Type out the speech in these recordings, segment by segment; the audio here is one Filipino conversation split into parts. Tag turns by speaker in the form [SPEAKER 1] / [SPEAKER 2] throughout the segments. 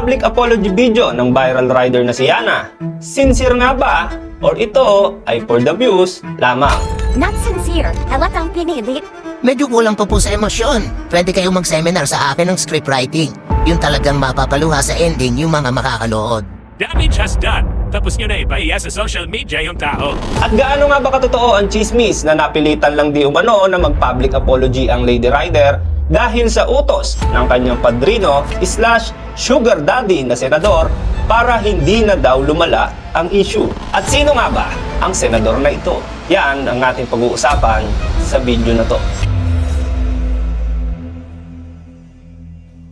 [SPEAKER 1] public apology video ng viral rider na si Yana. Sincere nga ba? Or ito ay for the views lamang?
[SPEAKER 2] Not sincere. Halatang pinilit.
[SPEAKER 3] Medyo kulang pa po sa emosyon. Pwede kayong mag-seminar sa akin ng scriptwriting. Yun talagang mapapaluha sa ending yung mga makakanood.
[SPEAKER 4] Damage has done. Tapos nyo na ipahiya sa social media yung tao.
[SPEAKER 1] At gaano nga ba katotoo ang chismis na napilitan lang di umano na mag-public apology ang Lady Rider dahil sa utos ng kanyang padrino / sugar daddy na senador para hindi na daw lumala ang issue? At sino nga ba ang senador na ito? Yan ang ating pag-uusapan sa video na to.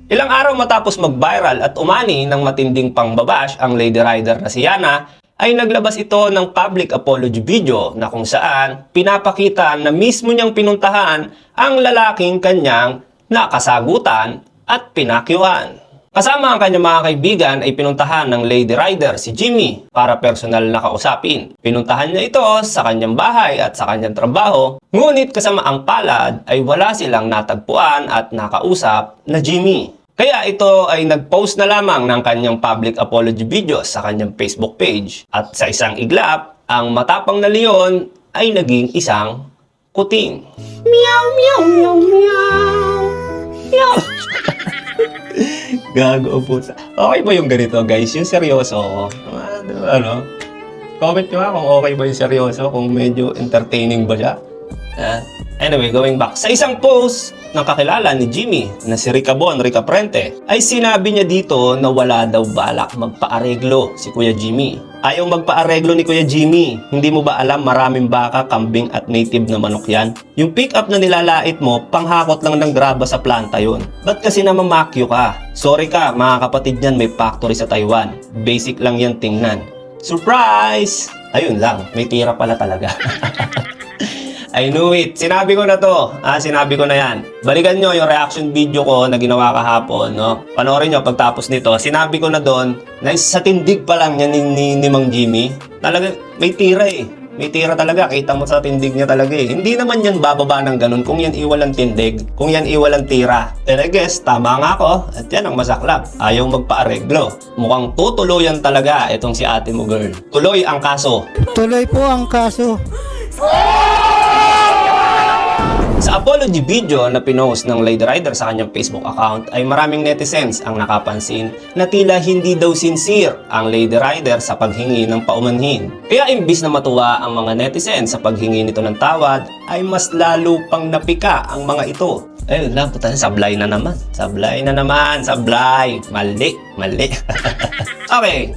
[SPEAKER 1] Ilang araw matapos mag-viral at umani ng matinding pangbabash ang Lady Rider na si Yana, ay naglabas ito ng public apology video na kung saan pinapakita na mismo niyang pinuntahan ang lalaking kanyang nakasagutan at pinakyuan. Kasama ang kanyang mga kaibigan ay pinuntahan ng Lady Rider si Jimmy para personal na kausapin. Pinuntahan niya ito sa kanyang bahay at sa kanyang trabaho, ngunit kasama ang palad ay wala silang natagpuan at nakausap na Jimmy. Kaya ito ay nag-post na lamang ng kanyang public apology video sa kanyang Facebook page. At sa isang iglap, ang matapang na leon ay naging isang kuting. Meow, meow, meow, meow. Meow. Gago po sa... Okay ba yung ganito, guys? Yung seryoso. Ano? Comment nyo nga kung okay ba yung seryoso, kung medyo entertaining ba siya. Anyway, going back. Sa isang post ng kakilala ni Jimmy na si Rica Prente, ay sinabi niya dito na wala daw balak magpaareglo si Kuya Jimmy. Ayaw magpaareglo ni Kuya Jimmy. Hindi mo ba alam maraming baka, kambing at native na manok yan? Yung pick-up na nilalait mo, panghakot lang ng graba sa planta yun. Ba't kasi naman makyo ka? Sorry ka, mga kapatid niyan may factory sa Taiwan. Basic lang yan tingnan. Surprise! Ayun lang, may tira pala talaga. I knew it. Sinabi ko na to. Sinabi ko na yan. Balikan nyo yung reaction video ko na ginawa kahapon, no? Panoorin nyo pagtapos nito. Sinabi ko na doon na sa tindig pa lang yan ni Mang Jimmy. Talaga, may tira eh. May tira talaga. Kita mo sa tindig niya talaga eh. Hindi naman yan bababa ng ganun kung yan iwalang tindig. Kung yan iwalang tira. And I guess, tama nga ako. At yan ang masaklap. Ayaw magpaareglo. Mukhang tutuluyan talaga itong si ate mo, girl. Tuloy ang kaso.
[SPEAKER 5] Tuloy po ang kaso.
[SPEAKER 1] Sa apology video na pinost ng Lady Rider sa kanyang Facebook account ay maraming netizens ang nakapansin na tila hindi daw sincere ang Lady Rider sa paghingi ng paumanhin. Kaya imbis na matuwa ang mga netizens sa paghingi nito ng tawad ay mas lalo pang napika ang mga ito. Ayun lang, puta, sablay na naman. Sablay na naman, sablay. Mali. Okay,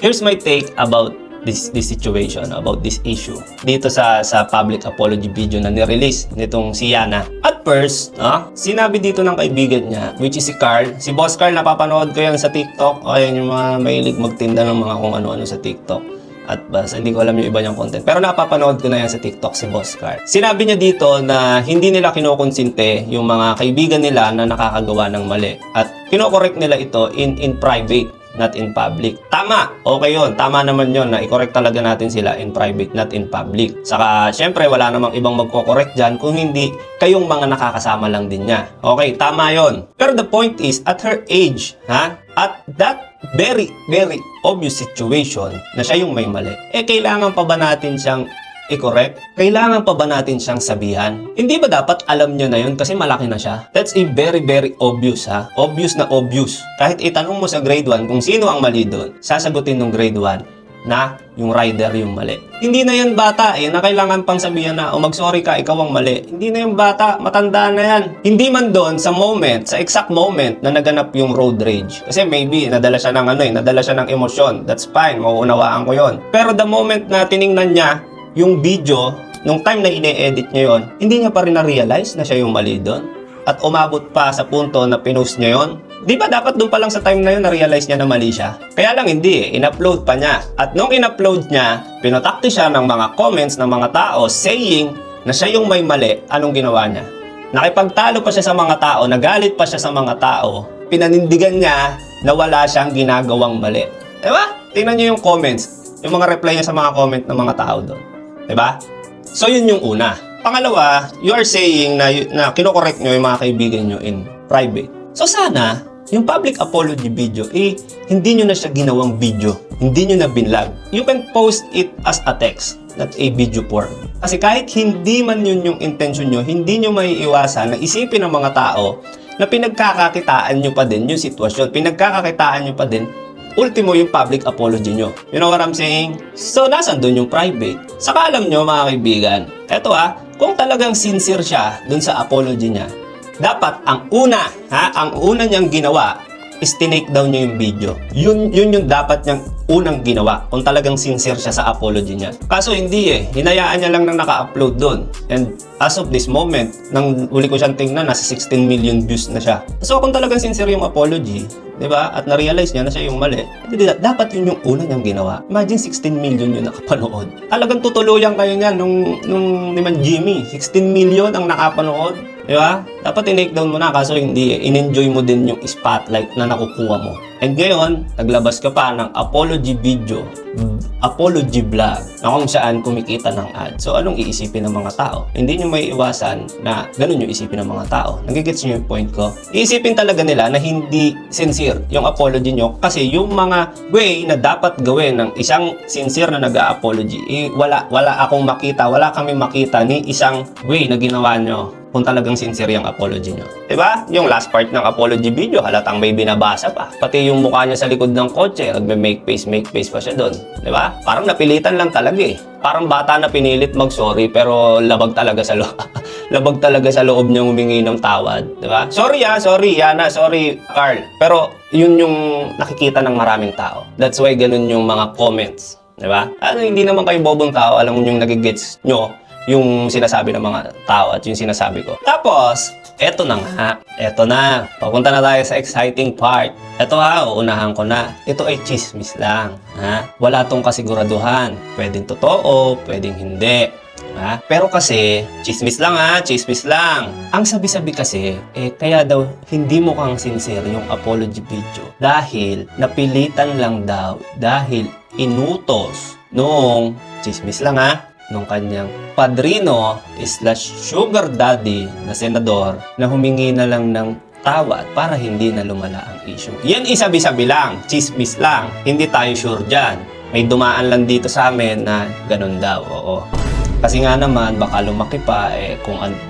[SPEAKER 1] here's my take about this situation, about this issue dito sa public apology video na nirelease nitong si Yana. At first, sinabi dito ng kaibigan niya, which is si Carl. Si Boss Carl, napapanood ko yan sa TikTok. O yan yung mga mahilig magtinda ng mga kung ano-ano sa TikTok. At basta hindi ko alam yung iba niyang content. Pero napapanood ko na yan sa TikTok, si Boss Carl. Sinabi niya dito na hindi nila kinokonsinte yung mga kaibigan nila na nakakagawa ng mali. At kinokorek nila ito in private, not in public. Tama! Okay yun. Tama naman yun na i-correct talaga natin sila in private, not in public. Saka, syempre, wala namang ibang magko-correct dyan kung hindi kayong mga nakakasama lang din niya. Okay, tama yun. Pero the point is, at her age, at that very, very obvious situation na siya yung may mali, kailangan pa ba natin siyang i-correct? Kailangan pa ba natin siyang sabihan? Hindi ba dapat alam nyo na yun kasi malaki na siya? That's a very, very obvious, Obvious na obvious. Kahit itanong mo sa grade 1 kung sino ang mali doon, sasagutin ng grade 1 na yung rider yung mali. Hindi na yan bata na kailangan pang sabihan na, mag-sorry ka, ikaw ang mali. Hindi na yung bata, matanda na yan. Hindi man doon sa moment, sa exact moment na naganap yung road rage. Kasi maybe, nadala siya ng nadala siya ng emosyon. That's fine, mauunawaan ko yon. Pero the moment na tiningnan niya yung video, nung time na ine-edit niya yon, hindi niya pa rin na-realize na siya yung mali doon. At umabot pa sa punto na pinost niya yon. Di ba dapat doon pa lang sa time na yun na-realize niya na mali siya? Kaya lang hindi, in-upload pa niya. At nung in-upload niya, pinotakti siya ng mga comments ng mga tao saying na siya yung may mali. Anong ginawa niya? Nakipagtalo pa siya sa mga tao, nagalit pa siya sa mga tao, pinanindigan niya na wala siyang ginagawang mali. Diba? Tingnan niyo yung comments, yung mga reply niya sa mga comment ng mga tao doon. Diba? So, yun yung una. Pangalawa, you are saying na kinokorek nyo yung mga kaibigan nyo in private. So, sana, yung public apology video, hindi nyo na siya ginawang video. Hindi nyo na binlog. You can post it as a text, not a video form. Kasi kahit hindi man yun yung intention nyo, hindi nyo maiiwasan na isipin ng mga tao na pinagkakakitaan nyo pa din yung sitwasyon. Pinagkakakitaan nyo pa din, ultimo yung public apology nyo. You know what I'm saying? So, nasan dun yung private? Saka alam nyo, mga kaibigan, eto kung talagang sincere siya dun sa apology niya, dapat ang una niyang ginawa is tinake down niya yung video. Yun yung dapat niyang unang ginawa kung talagang sincere siya sa apology niya. Kaso hindi hinayaan niya lang nang naka-upload doon. And as of this moment, nang uli ko siyang tingnan, nasa 16 million views na siya. So kung talagang sincere yung apology, di ba? At na-realize niya na siya yung mali, dapat yun yung una niyang ginawa. Imagine 16 million yung nakapanood. Talagang tutuluyan kayo niyan nung ni Man Jimmy. 16 million ang nakapanood. Di ba? Dapat tinake down mo na, kaso hindi in-enjoy mo din yung spotlight na nakukuha mo. And ngayon, naglabas ka pa ng apology video, apology vlog, na kung saan kumikita ng ad. So, anong iisipin ng mga tao? Hindi nyo may iwasan na ganun yung isipin ng mga tao. Nagigets nyo yung point ko? Iisipin talaga nila na hindi sincere yung apology nyo kasi yung mga way na dapat gawin ng isang sincere na nag-a-apology, wala akong makita, wala kami makita ni isang way na ginawa nyo kung talagang sincere yung apology nyo. Diba? Yung last part ng apology video, halatang may binabasa pa. Pati yung mukha niya sa likod ng kotse, nagme-make face pa siya doon. Diba? Parang napilitan lang talaga Parang bata na pinilit mag-sorry pero labag talaga sa loob. Labag talaga sa loob niyang humingi ng tawad. Diba? Sorry Yana, sorry Carl. Pero yun yung nakikita ng maraming tao. That's why ganun yung mga comments. Diba? Hindi naman kayo bobong tao, alam mo yung nagigets nyo yung sinasabi ng mga tao at yung sinasabi ko. Tapos, eto na nga. Eto na. Papunta na tayo sa exciting part. Eto uunahan ko na. Ito ay chismis lang. Wala tong kasiguraduhan. Pwedeng totoo, pwedeng hindi. Pero kasi, chismis lang chismis lang. Ang sabi-sabi kasi, kaya daw hindi mo kang sincere yung apology video. Dahil napilitan lang daw, dahil inutos nung, chismis lang nung kanyang padrino / sugar daddy na senador na humingi na lang ng tawad para hindi na lumala ang issue. Yan isabi-sabi lang, chismis lang. Hindi tayo sure dyan. May dumaan lang dito sa amin na ganun daw, oo. Kasi nga naman, baka lumaki pa,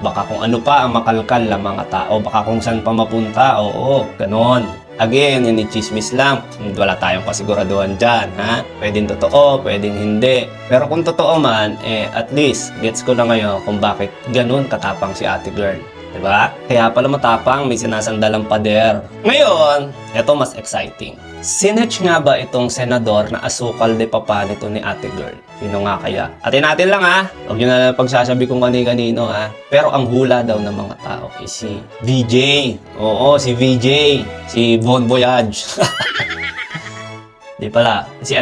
[SPEAKER 1] baka kung ano pa ang makalkal ng mga tao, baka kung saan pa mapunta, oo, ganon. Again, yan chismis lang. Wala tayong kasiguraduhan dyan, Pwedeng totoo, pwedeng hindi. Pero kung totoo man, at least, gets ko na ngayon kung bakit ganun katapang si ate girl. Diba? Kaya pala matapang, may sinasandalang pader. Ngayon, ito mas exciting. Sinetch nga ba itong senador na asukal de papa nito ni ate girl? Sino nga kaya? Atin natin lang Huwag nyo na pagsasabi kung kani-kanino Pero ang hula daw ng mga tao ay si VJ. Oo, si VJ. Si Bon Voyage. Di pala. Si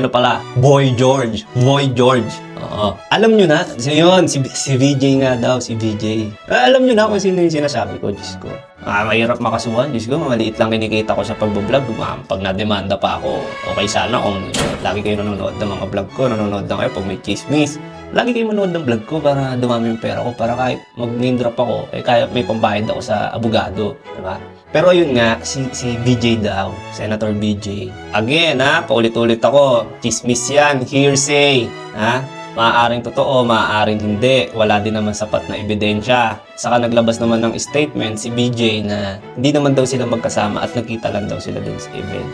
[SPEAKER 1] Boy George. Boy George. Oo. Alam nyo na. So yun, si VJ nga daw, si VJ. Alam nyo na kung sino yung sinasabi ko, Diyos ko. Mahirap makasuhan, Diyos ko. Maliit lang kinikita ko sa pagbablog. Pag na-demanda pa ako, okay sana kung lagi kayo nanonood ng mga vlog ko, nanonood na kayo pag may chismis. Lagi kayo manood ng vlog ko para dumami yung pera ko, para kahit mag-name drop ako, kaya may pambayad ako sa abogado. Diba? Pero ayun nga, si BJ daw, Senator BJ. Again, paulit-ulit ako, chismis yan, hearsay, maaaring totoo, maaaring hindi. Wala din naman sapat na ebidensya. Saka naglabas naman ng statement si BJ na hindi naman daw sila magkasama at nagkita lang daw sila dun sa event.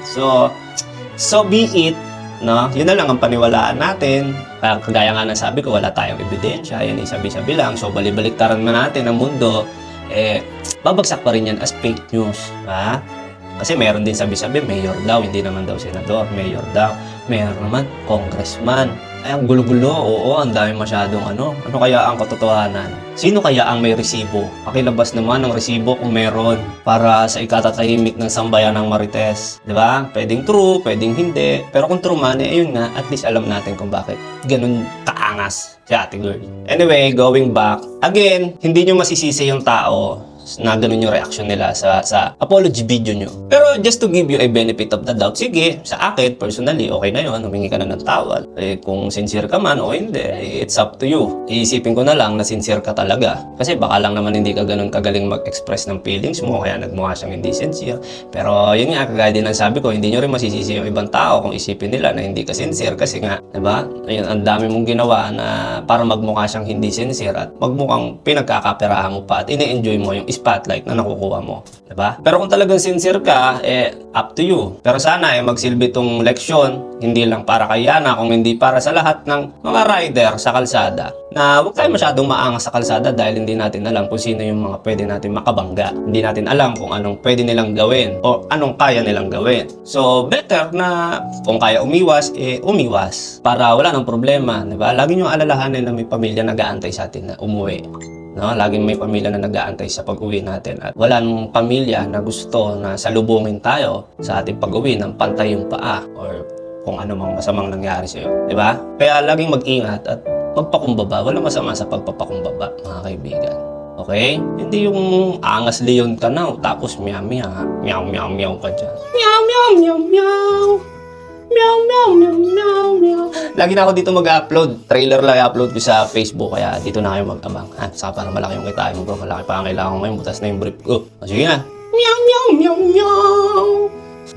[SPEAKER 1] So be it, no? Yun na lang ang paniwalaan natin. Kagaya nga ng sabi ko, wala tayong ebidensya. Yan isabi-sabi lang. So balik-baliktaran man natin ang mundo. Babagsak pa rin yan as fake news. Kasi meron din sabi-sabi, mayor daw, hindi naman daw senador, mayor daw. Mayor naman, congressman. Ay, ang gulo-gulo, oo, ang dami masyadong ano kaya ang katotohanan? Sino kaya ang may resibo? Pakilabas naman ang resibo kung meron para sa ikatatahimik ng sambayan ng Marites. Diba? Pwedeng true, pwedeng hindi. Pero kung true man, ayun nga, at least alam natin kung bakit ganun kaangas si ate girl. Anyway, going back, again, hindi nyo masisisi yung tao na ganun yung reaction nila sa apology video nyo. Pero just to give you a benefit of the doubt, sige, sa akin, personally, okay na yun, humingi ka na ng tawad. Eh, kung sincere ka man o hindi, it's up to you. Iisipin ko na lang na sincere ka talaga. Kasi baka lang naman hindi ka ganun kagaling mag-express ng feelings mo, kaya nagmukha siyang hindi sincere. Pero yun nga, kagaya din ang sabi ko, hindi nyo rin masisisi yung ibang tao kung isipin nila na hindi ka sincere. Kasi nga, diba? Ayun, ang dami mong ginawa na para magmukha siyang hindi sincere at magmukhang pinagkakaperahan mo pa at ini-enjoy mo yung spotlight na nakukuha mo. Diba? Pero kung talagang sincere ka, up to you. Pero sana magsilbi tong leksyon, hindi lang para kay Yana, kung hindi para sa lahat ng mga rider sa kalsada. Na huwag tayo masyadong maangas sa kalsada dahil hindi natin alam kung sino yung mga pwede natin makabangga. Hindi natin alam kung anong pwede nilang gawin o anong kaya nilang gawin. So, better na kung kaya umiwas, umiwas. Para wala nang problema. Diba? Lagi nyo alalahanin na may pamilya nag-aantay sa atin na umuwi. No, laging may pamilya na nag-aantay sa pag-uwi natin at wala nang pamilya na gusto na salubungin tayo sa ating pag-uwi ng pantay yung paa or kung ano mang masamang nangyari sa'yo. Diba? Kaya laging mag-ingat at magpakumbaba. Walang masama sa pagpapakumbaba, mga kaibigan. Okay? Hindi yung angas leon ka na tapos meow ka dyan. Meow. Lagi na ako dito mag-upload. Trailer lang i-upload ko sa Facebook. Kaya dito na kayo mag-abang. Saka para malaki yung kitain mo bro. Malaki pa ang kailangan ko ngayon. Butas na yung brief ko. Sige na. Meow.